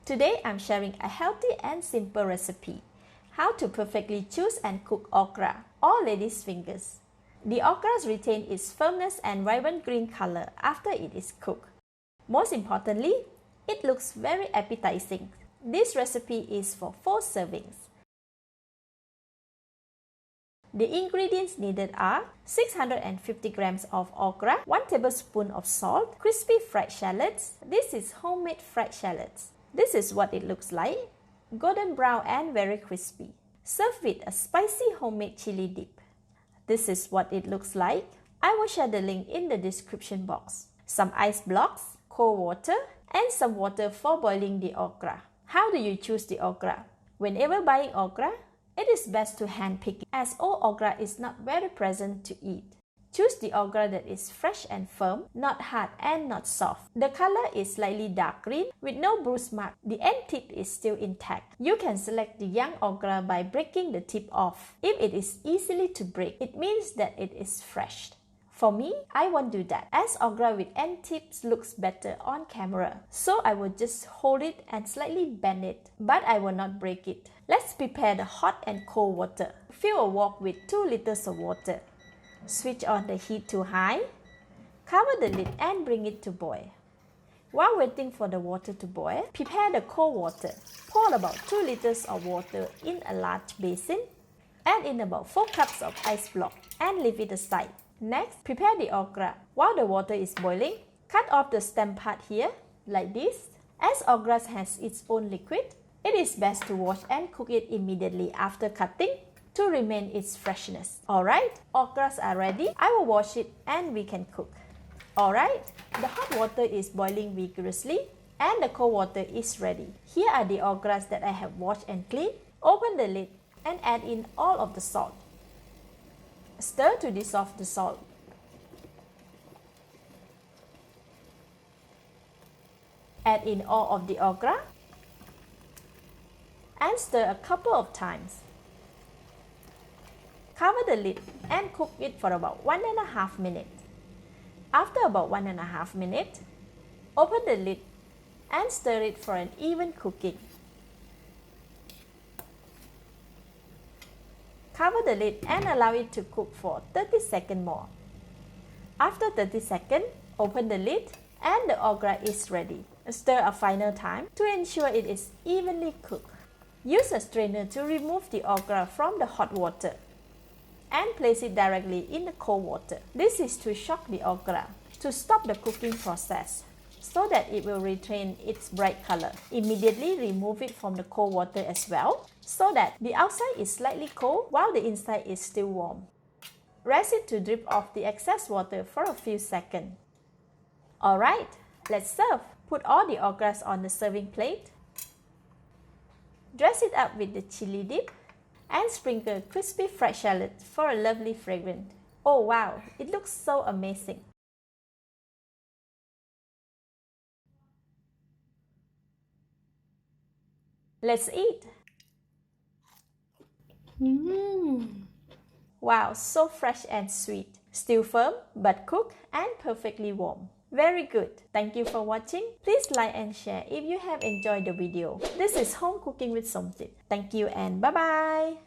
Today I'm sharing a healthy and simple recipe. How to perfectly choose and cook okra or lady's fingers. The okras retain its firmness and vibrant green color after it is cooked. Most importantly, it looks very appetizing. This recipe is for 4 servings. The ingredients needed are 650 grams of okra, 1 tablespoon of salt, crispy fried shallots. This is homemade fried shallots. This is what it looks like. Golden brown and very crispy. Serve with a spicy homemade chili dip. This is what it looks like. I will share the link in the description box. Some ice blocks, cold water, and some water for boiling the okra. How do you choose the okra? Whenever buying okra, it is best to hand pick it, as all okra is not very pleasant to eat. Choose the okra that is fresh and firm, not hard and not soft. The color is slightly dark green with no bruise mark. The end tip is still intact. You can select the young okra by breaking the tip off. If it is easily to break, it means that it is fresh. For me, I won't do that, as okra with end tips looks better on camera. So I will just hold it and slightly bend it, but I will not break it. Let's prepare the hot and cold water. Fill a wok with 2 liters of water. Switch on the heat to high. Cover the lid and bring it to boil. While waiting for the water to boil, prepare the cold water. Pour about 2 liters of water in a large basin. Add in about 4 cups of ice block and leave it aside. Next, prepare the okra. While the water is boiling, cut off the stem part here, like this. As okra has its own liquid, it is best to wash and cook it immediately after cutting to remain its freshness. Alright, okras are ready. I will wash it and we can cook. Alright, the hot water is boiling vigorously and the cold water is ready. Here are the okras that I have washed and cleaned. Open the lid and add in all of the salt. Stir to dissolve the salt. Add in all of the okra and stir a couple of times. Cover the lid and cook it for about 1.5 minutes. After about 1.5 minutes, open the lid and stir it for an even cooking. Cover the lid and allow it to cook for 30 seconds more. After 30 seconds, open the lid and the okra is ready. Stir a final time to ensure it is evenly cooked. Use a strainer to remove the okra from the hot water and place it directly in the cold water. This is to shock the okra to stop the cooking process so that it will retain its bright color. Immediately remove it from the cold water as well so that the outside is slightly cold while the inside is still warm. Rest it to drip off the excess water for a few seconds. Alright, let's serve. Put all the okras on the serving plate. Dress it up with the chili dip and sprinkle crispy fried shallots for a lovely fragrance. Oh wow, it looks so amazing. Let's eat. Wow, so fresh and sweet. Still firm, but cooked and perfectly warm. Very good. Thank you for watching. Please like and share if you have enjoyed the video. This is Home Cooking with Somjit. Thank you and bye-bye.